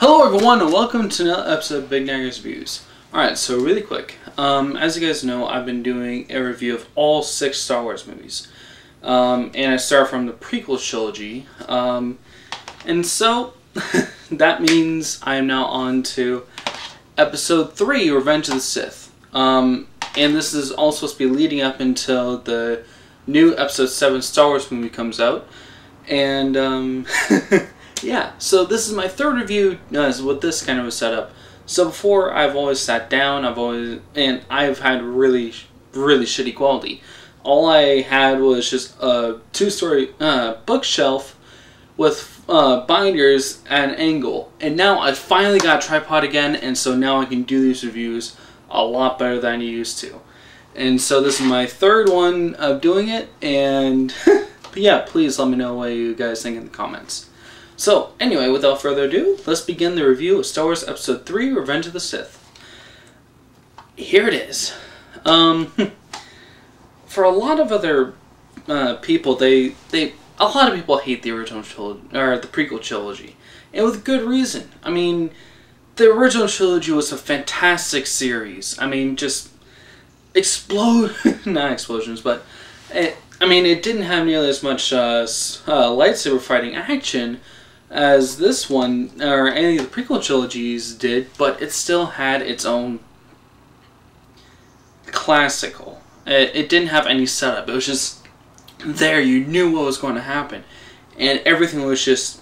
Hello everyone and welcome to another episode of Big Naggers Reviews. Alright, so really quick, as you guys know, I've been doing a review of all 6 Star Wars movies. And I start from the prequel trilogy. And so, that means I am now on to Episode 3, Revenge of the Sith. And this is all supposed to be leading up until the new Episode 7 Star Wars movie comes out. And, yeah, so this is my third review with this kind of a setup. So before, I've always sat down, I've had really shitty quality. All I had was just a 2-story bookshelf with binders at an angle. And now I finally got a tripod again, and so now I can do these reviews a lot better than I used to. And so this is my third one of doing it, and yeah, please let me know what you guys think in the comments. So, anyway, without further ado, let's begin the review of Star Wars Episode 3, Revenge of the Sith. Here it is. For a lot of other people, a lot of people hate the original trilogy, or the prequel trilogy, and with good reason. I mean, the original trilogy was a fantastic series. I mean, just not explosions, but it didn't have nearly as much lightsaber fighting action as this one, or any of the prequel trilogies did, but it still had its own classical. It didn't have any setup. It was just there. You knew what was going to happen. And everything was just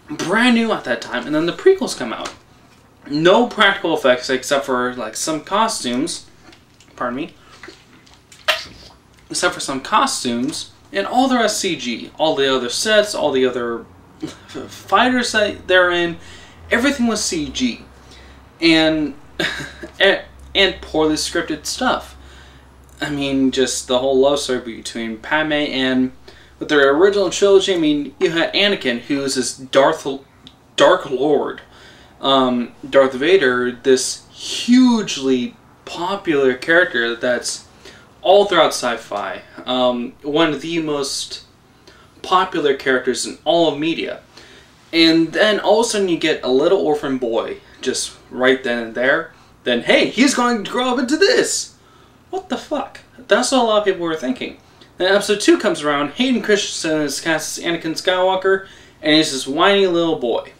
brand new at that time. And then the prequels come out. No practical effects except for like some costumes. Pardon me. Except for some costumes. And all the rest CG. All the other sets, all the other fighters that they're in, everything was CG, and poorly scripted stuff. I mean, just the whole love story between Padme and with their original trilogy. I mean, you had Anakin, who's this Dark Lord, Darth Vader, this hugely popular character that's all throughout sci-fi, one of the most popular characters in all of media. And then all of a sudden you get a little orphan boy just right then and there. Then hey, he's going to grow up into this! What the fuck? That's what a lot of people were thinking. Then episode 2 comes around, Hayden Christensen is cast as Anakin Skywalker, and he's this whiny little boy.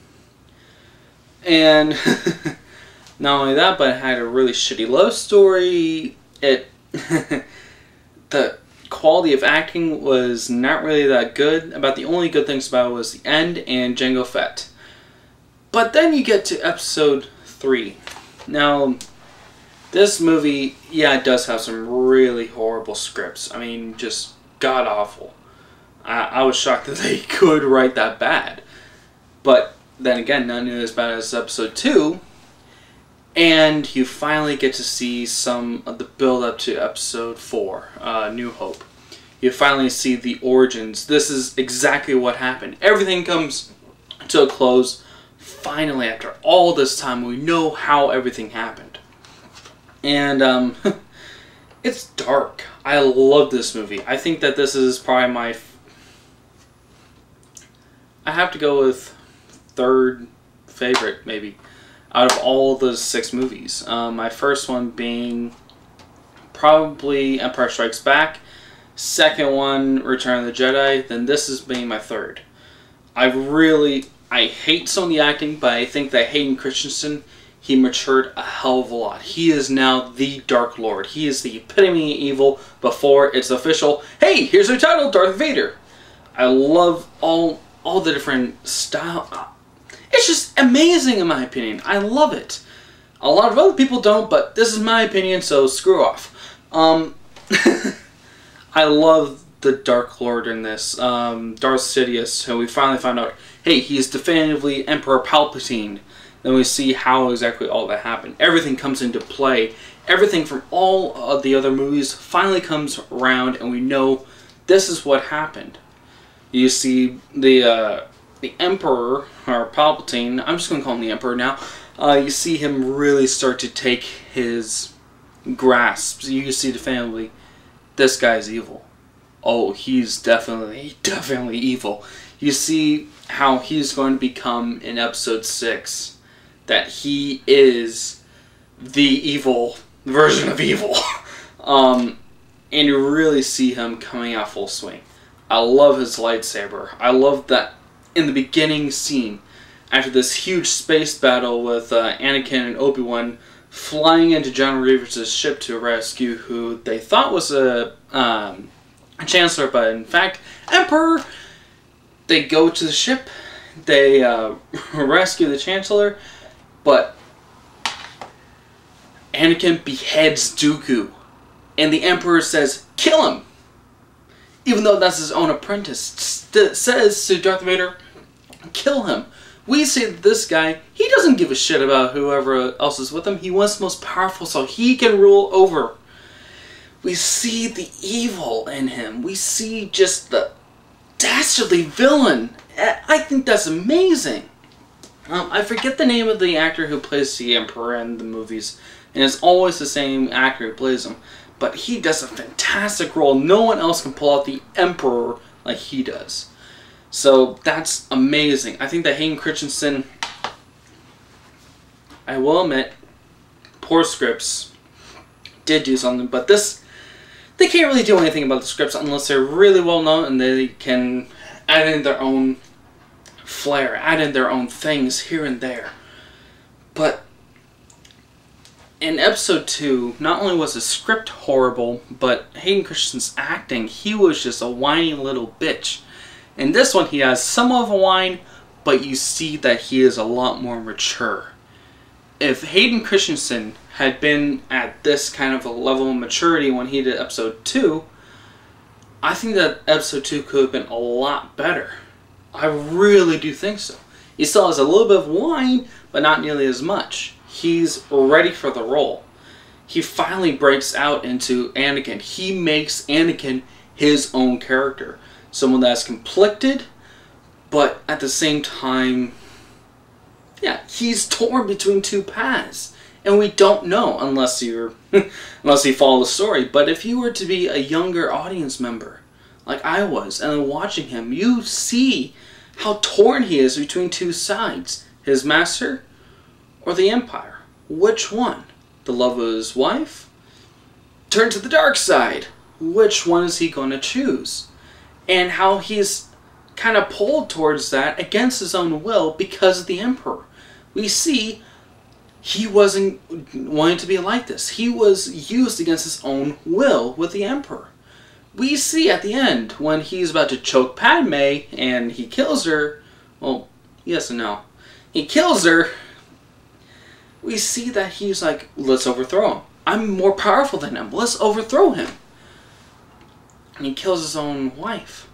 And not only that, but it had a really shitty love story. The quality of acting was not really that good. About the only good things about it was the end and Jango Fett. But then you get to episode 3. Now, this movie, yeah, it does have some really horrible scripts. I mean, just god-awful. I was shocked that they could write that bad. But then again, not nearly as bad as episode 2. And you finally get to see some of the build-up to episode 4, New Hope. You finally see the origins. This is exactly what happened. Everything comes to a close finally after all this time. We know how everything happened. And it's dark. I love this movie. I think that this is probably my... I have to go with third favorite, maybe, out of all the 6 movies. My first one being probably Empire Strikes Back. Second one, Return of the Jedi. Then this is being my third. I hate some of the acting, but I think that Hayden Christensen, he matured a hell of a lot. He is now the Dark Lord. He is the epitome of evil before it's official. Hey, here's our title, Darth Vader. I love all the different style. It's just amazing in my opinion. I love it. A lot of other people don't, but this is my opinion, so screw off. I love the Dark Lord in this. Darth Sidious, who we finally found out, hey, he's definitively Emperor Palpatine. Then we see how exactly all that happened. Everything comes into play. Everything from all of the other movies finally comes around, and we know this is what happened. You see the Emperor, or Palpatine, I'm just going to call him the Emperor now, you see him really start to take his grasp. You see definitively, this guy's evil. Oh, he's definitely evil. You see how he's going to become in episode 6 that he is the evil version of evil. And you really see him coming out full swing. I love his lightsaber. I love that in the beginning scene, after this huge space battle with Anakin and Obi-Wan flying into John Grievous' ship to rescue who they thought was a Chancellor, but in fact, Emperor. They go to the ship, they rescue the Chancellor, but Anakin beheads Dooku, and the Emperor says, "Kill him!" Even though that's his own apprentice, says to Darth Vader, "Kill him." We see that this guy, he doesn't give a shit about whoever else is with him. He wants the most powerful so he can rule over. We see the evil in him. We see just the dastardly villain. I think that's amazing. I forget the name of the actor who plays the Emperor in the movies, and it's always the same actor who plays him. But he does a fantastic role. No one else can pull out the Emperor like he does. So that's amazing. I think that Hayden Christensen, I will admit, poor scripts, did do something, but this, they can't really do anything about the scripts unless they're really well known and they can add in their own flair, add in their own things here and there. But in episode 2, not only was the script horrible, but Hayden Christensen's acting, he was just a whiny little bitch. In this one, he has some of a whine, but you see that he is a lot more mature. If Hayden Christensen had been at this kind of a level of maturity when he did episode 2, I think that episode 2 could have been a lot better. I really do think so. He still has a little bit of whine, but not nearly as much. He's ready for the role. He finally breaks out into Anakin. He makes Anakin his own character. Someone that's conflicted, but at the same time, yeah, he's torn between two paths. And we don't know unless you're unless you follow the story. But if you were to be a younger audience member, like I was, and then watching him, you see how torn he is between two sides. His master or the Empire. Which one? The love of his wife? Turn to the dark side. Which one is he going to choose? And how he's kind of pulled towards that against his own will because of the Emperor. We see he wasn't wanting to be like this. He was used against his own will with the Emperor. We see at the end when he's about to choke Padme and he kills her. Well, yes and no. He kills her. We see that he's like, let's overthrow him. I'm more powerful than him. Let's overthrow him. And he kills his own wife.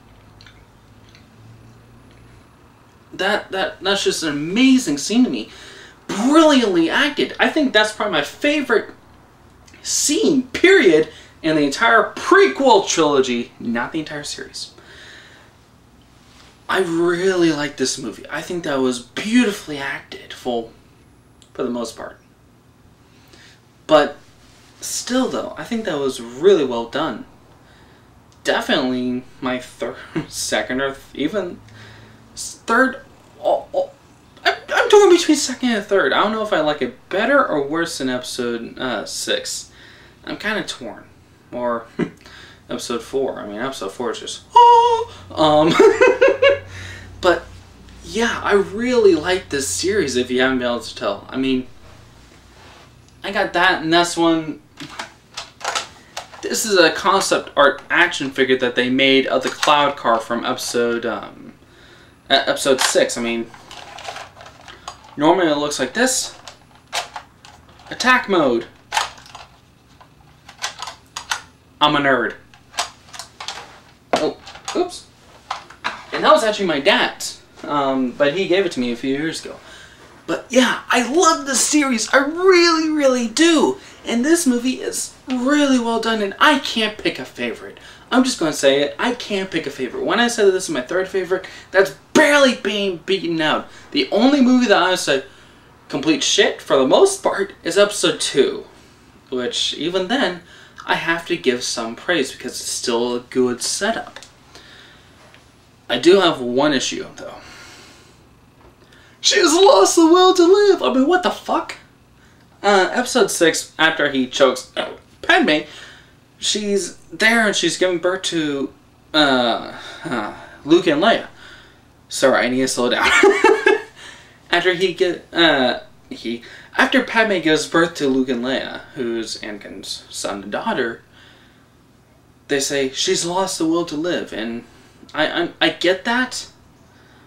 That's just an amazing scene to me. Brilliantly acted. I think that's probably my favorite scene, period, in the entire prequel trilogy, not the entire series. I really like this movie. I think that was beautifully acted, for the most part. But still, though, I think that was really well done. Definitely my second or even third. I'm torn between second and third. I don't know if I like it better or worse than episode 6. I'm kind of torn. Or episode 4. I mean, episode 4 is just But yeah, I really like this series. If you haven't been able to tell, I mean, I got that, and that's one. This is a concept art action figure that they made of the cloud car from episode 6. I mean, normally it looks like this. Attack mode. I'm a nerd. Oh, oops. And that was actually my dad's. But he gave it to me a few years ago. But yeah, I love this series. I really, really do. And this movie is really well done, and I can't pick a favorite. I'm just going to say it. I can't pick a favorite. When I said that this is my third favorite, that's barely being beaten out. The only movie that I said complete shit, for the most part, is episode 2. Which, even then, I have to give some praise because it's still a good setup. I do have one issue, though. She has lost the will to live. I mean, what the fuck? Episode 6, after he chokes Padme, she's there and she's giving birth to Luke and Leia. Sorry, I need to slow down. After Padme gives birth to Luke and Leia, who's Anakin's son and daughter, they say she's lost the will to live, and I get that,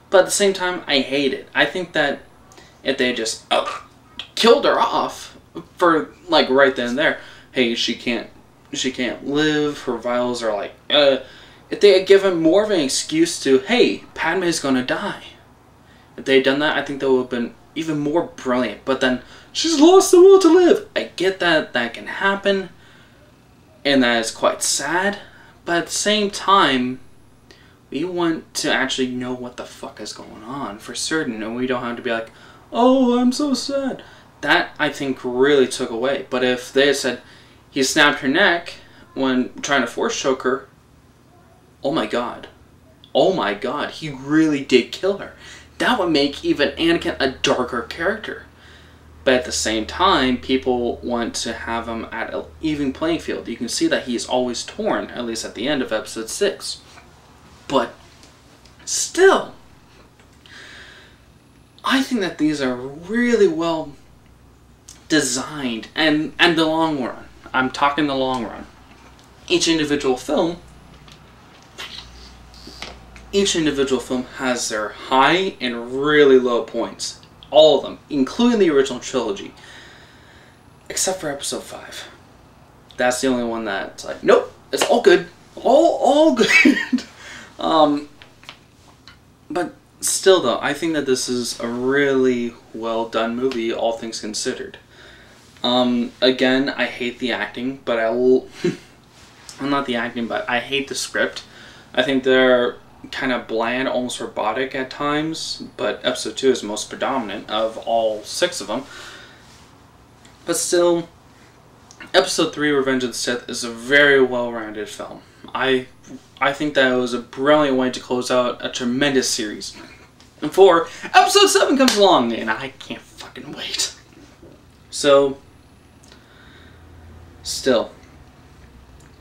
but at the same time I hate it. I think that if they just killed her off for like right then and there, hey, she can't live. Her vitals are like if they had given more of an excuse to, hey, Padme's gonna die. If they had done that, I think that would have been even more brilliant. But then, she's lost the will to live. I get that can happen, and that is quite sad. But at the same time, we want to actually know what the fuck is going on for certain, and we don't have to be like, oh, I'm so sad. That, I think, really took away. But if they had said, he snapped her neck when trying to force choke her, oh my god, he really did kill her. That would make even Anakin a darker character. But at the same time, people want to have him at an even playing field. You can see that he is always torn, at least at the end of episode 6. But still, I think that these are really well designed, and the long run. I'm talking the long run. Each individual film has their high and really low points. All of them, including the original trilogy. Except for episode 5. That's the only one that's like, nope, it's all good. All good. But still though, I think that this is a really well done movie, all things considered. Again, I hate the acting, but well, not the acting, but I hate the script. I think they're kind of bland, almost robotic at times, but episode 2 is the most predominant of all 6 of them. But still, episode 3, Revenge of the Sith, is a very well-rounded film. I think that it was a brilliant way to close out a tremendous series. And 4, episode 7 comes along, and I can't fucking wait. So, still,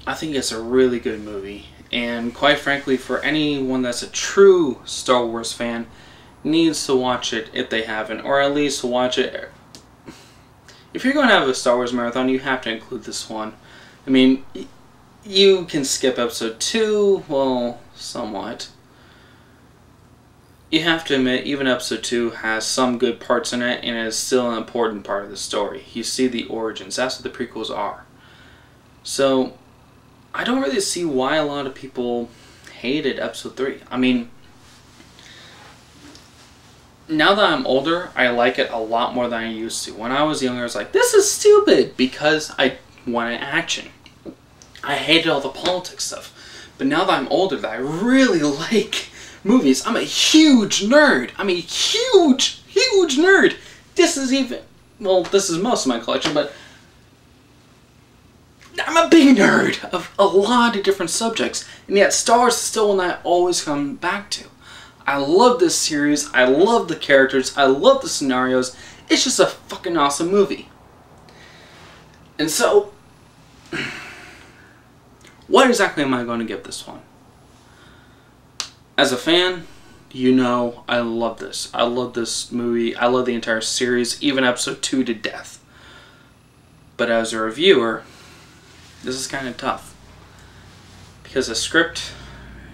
I think it's a really good movie. And quite frankly, for anyone that's a true Star Wars fan, needs to watch it if they haven't, or at least watch it. If you're going to have a Star Wars marathon, you have to include this one. I mean, you can skip episode 2, well, somewhat. You have to admit, even episode 2 has some good parts in it, and it is still an important part of the story. You see the origins, that's what the prequels are. So, I don't really see why a lot of people hated episode 3. I mean, now that I'm older, I like it a lot more than I used to. When I was younger, I was like, this is stupid, because I wanted action. I hated all the politics stuff. But now that I'm older, that I really like movies. I'm a huge nerd. I'm a huge nerd. This is even, well, this is most of my collection, but I'm a big nerd of a lot of different subjects, and yet Star Wars is still one that I always come back to. I love this series, I love the characters, I love the scenarios. It's just a fucking awesome movie. And so, what exactly am I going to give this one? As a fan, you know I love this. I love this movie, I love the entire series, even episode 2 to death. But as a reviewer, this is kind of tough, because the script,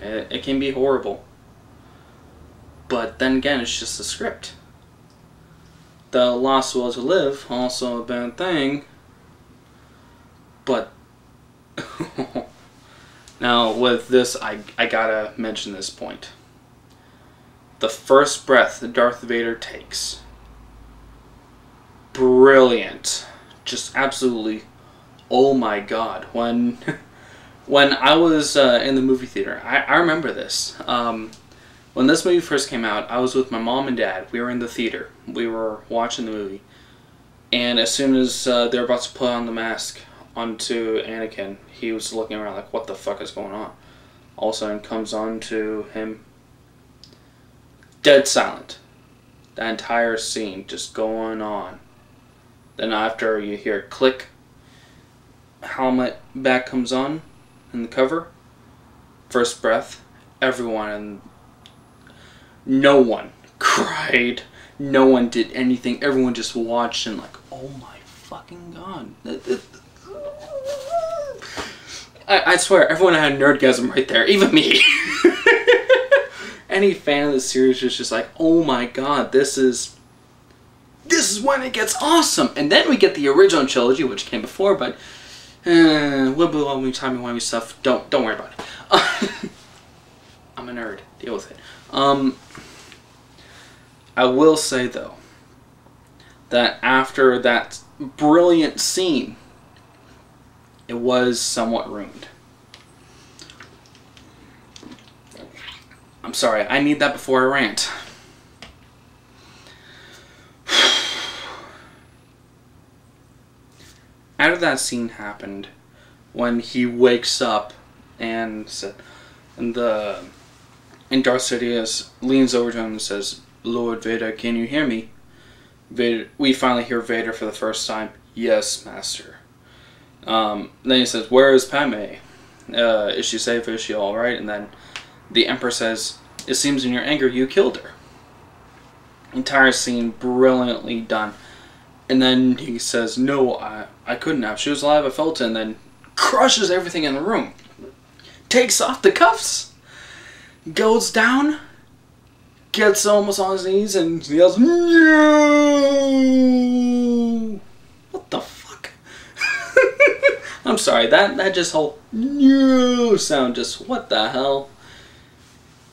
it can be horrible, but then again, it's just a script. The lost will to live, also a bad thing, but now with this, I gotta mention this point. The first breath that Darth Vader takes, brilliant, just absolutely. Oh my god, when I was in the movie theater, I remember this. When this movie first came out, I was with my mom and dad. We were in the theater. We were watching the movie. And as soon as they were about to put on the mask onto Anakin, he was looking around like, what the fuck is going on? All of a sudden comes on to him, dead silent. That entire scene just going on. Then after you hear click, helmet back comes on in the cover. First breath, everyone, and no one cried. No one did anything. Everyone just watched and like, oh my fucking god. I swear, everyone had a nerdgasm right there, even me. Any fan of the series was just like, oh my god, this is when it gets awesome. And then we get the original trilogy, which came before, but wibbly timey-wimey stuff, don't worry about it. I'm a nerd, deal with it. I will say though, that after that brilliant scene, it was somewhat ruined. I'm sorry, I need that before I rant. After that scene happened, when he wakes up and Darth Sidious leans over to him and says, "Lord Vader, can you hear me?" Vader, we finally hear Vader for the first time. "Yes, Master." Then he says, "Where is Padme? Is she safe? Is she alright?" And then the Emperor says, "It seems in your anger you killed her." Entire scene brilliantly done. And then he says, "No, I couldn't have. She was alive, I felt it," and then crushes everything in the room. Takes off the cuffs. Goes down. Gets almost on his knees and yells, "No!" What the fuck? I'm sorry, that just whole "no" sound, just what the hell?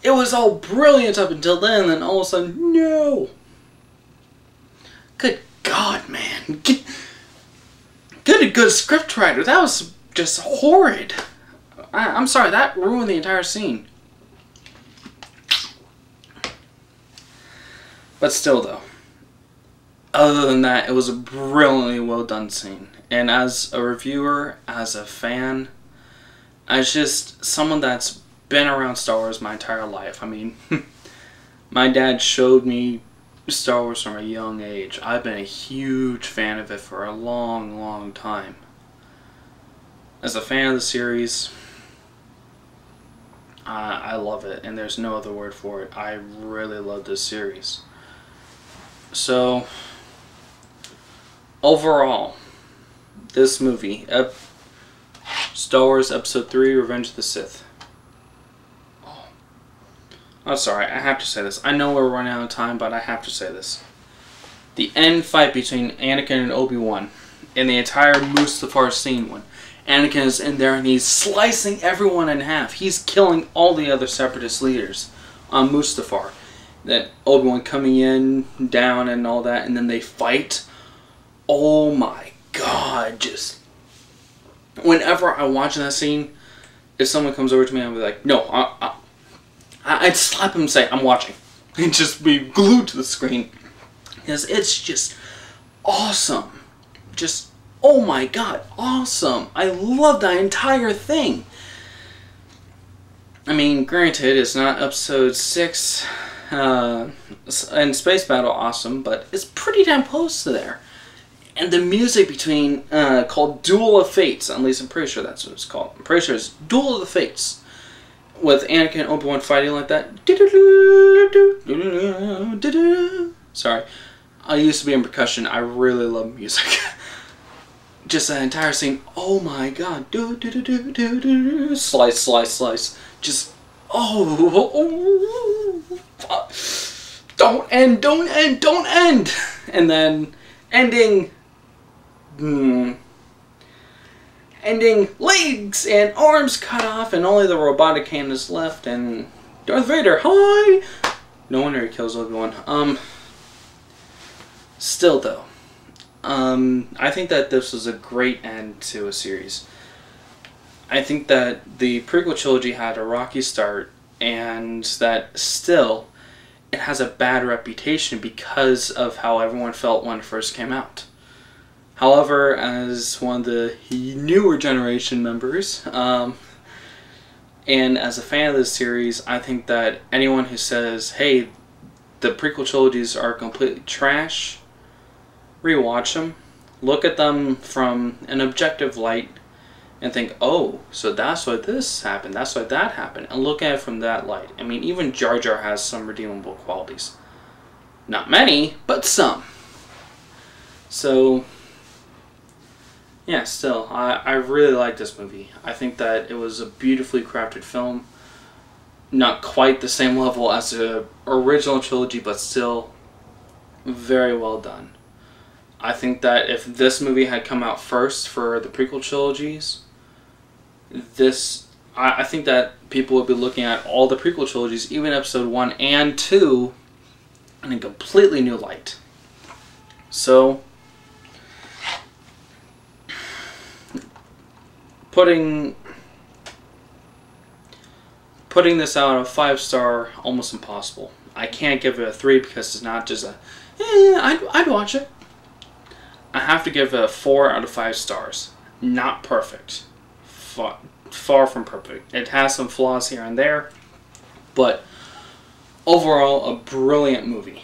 It was all brilliant up until then, and then all of a sudden, no! Good God, man. Good scriptwriter. That was just horrid. I'm sorry, that ruined the entire scene. But still, though, other than that, it was a brilliantly well done scene. And as a reviewer, as a fan, as just someone that's been around Star Wars my entire life. I mean, my dad showed me Star Wars from a young age. I've been a huge fan of it for a long, long time. As a fan of the series, I love it, and there's no other word for it. I really love this series. So, overall, this movie, Star Wars Episode 3, Revenge of the Sith. I'm sorry, I have to say this. I know we're running out of time, but I have to say this. The end fight between Anakin and Obi-Wan in the entire Mustafar scene, when Anakin is in there and he's slicing everyone in half. He's killing all the other Separatist leaders on Mustafar. That Obi-Wan coming in, down, and all that, and then they fight. Oh my god, just... Whenever I watch that scene, if someone comes over to me, I'll be like, no, I'd slap him and say, "I'm watching." And just be glued to the screen. Because it's just awesome. Just, oh my god, awesome. I love that entire thing. I mean, granted, it's not Episode 6 and Space Battle awesome, but it's pretty damn close to there. And the music between, called Duel of Fates, at least I'm pretty sure that's what it's called. I'm pretty sure it's Duel of the Fates. With Anakin and Obi-Wan fighting like that. Sorry. I used to be in percussion. I really love music. Just that entire scene. Oh my god. Slice, slice, slice. Just, oh. Don't end, don't end, don't end. And then ending legs and arms cut off, and only the robotic hand is left, and Darth Vader, hi! No wonder he kills Obi-Wan. Still though, I think that this was a great end to a series. I think that the prequel trilogy had a rocky start, and that still, it has a bad reputation because of how everyone felt when it first came out. However, as one of the newer generation members, and as a fan of this series, I think that anyone who says, hey, the prequel trilogies are completely trash, rewatch them, look at them from an objective light, and think, oh, so that's why this happened, that's why that happened, and look at it from that light. I mean, even Jar Jar has some redeemable qualities. Not many, but some. So, yeah, still, I really like this movie. I think that it was a beautifully crafted film. Not quite the same level as the original trilogy, but still very well done. I think that if this movie had come out first for the prequel trilogies, I think that people would be looking at all the prequel trilogies, even episode 1 and 2, in a completely new light. So, putting this out of 5-star, almost impossible. I can't give it a 3 because it's not just a, I'd watch it. I have to give it a 4 out of 5 stars. Not perfect. Far from perfect. It has some flaws here and there, but overall, a brilliant movie.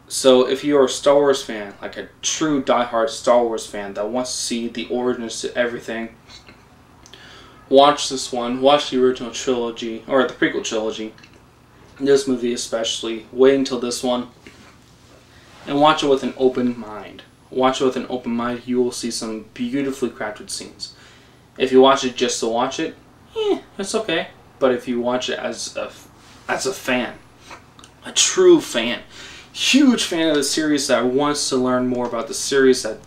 So if you're a Star Wars fan, like a true diehard Star Wars fan that wants to see the origins to everything, watch this one. Watch the original trilogy, or the prequel trilogy. This movie especially. Wait until this one. And watch it with an open mind. Watch it with an open mind. You will see some beautifully crafted scenes. If you watch it just to watch it, it's okay. But if you watch it as a fan, a true fan, huge fan of the series that wants to learn more about the series, that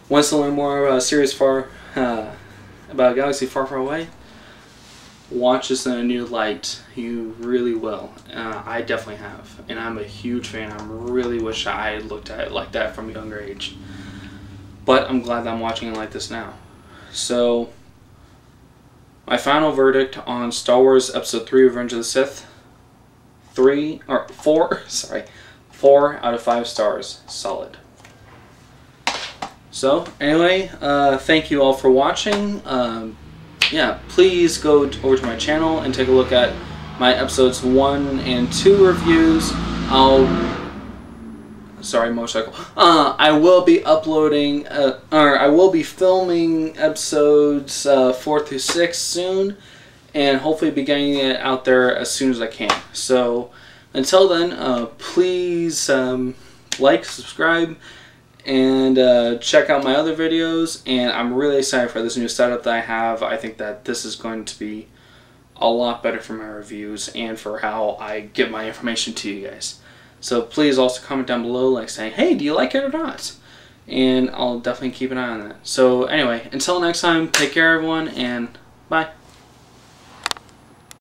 wants to learn more about a series about a galaxy far, far away, watch this in a new light. You really will. I definitely have, and I'm a huge fan. I really wish I had looked at it like that from a younger age, but I'm glad that I'm watching it like this now. So, my final verdict on Star Wars Episode 3: Revenge of the Sith, 4 out of 5 stars, solid. So, anyway, thank you all for watching. Yeah, please go over to my channel and take a look at my episodes 1 and 2 reviews. Sorry, motorcycle. I will be uploading, I will be filming episodes 4 through 6 soon, and hopefully be getting it out there as soon as I can. So, until then, please like, subscribe, and check out my other videos. And I'm really excited for this new setup that I have. I think that this is going to be a lot better for my reviews and for how I give my information to you guys. So please also comment down below, like saying, hey, do you like it or not? And I'll definitely keep an eye on that. So anyway, until next time, take care everyone, and bye.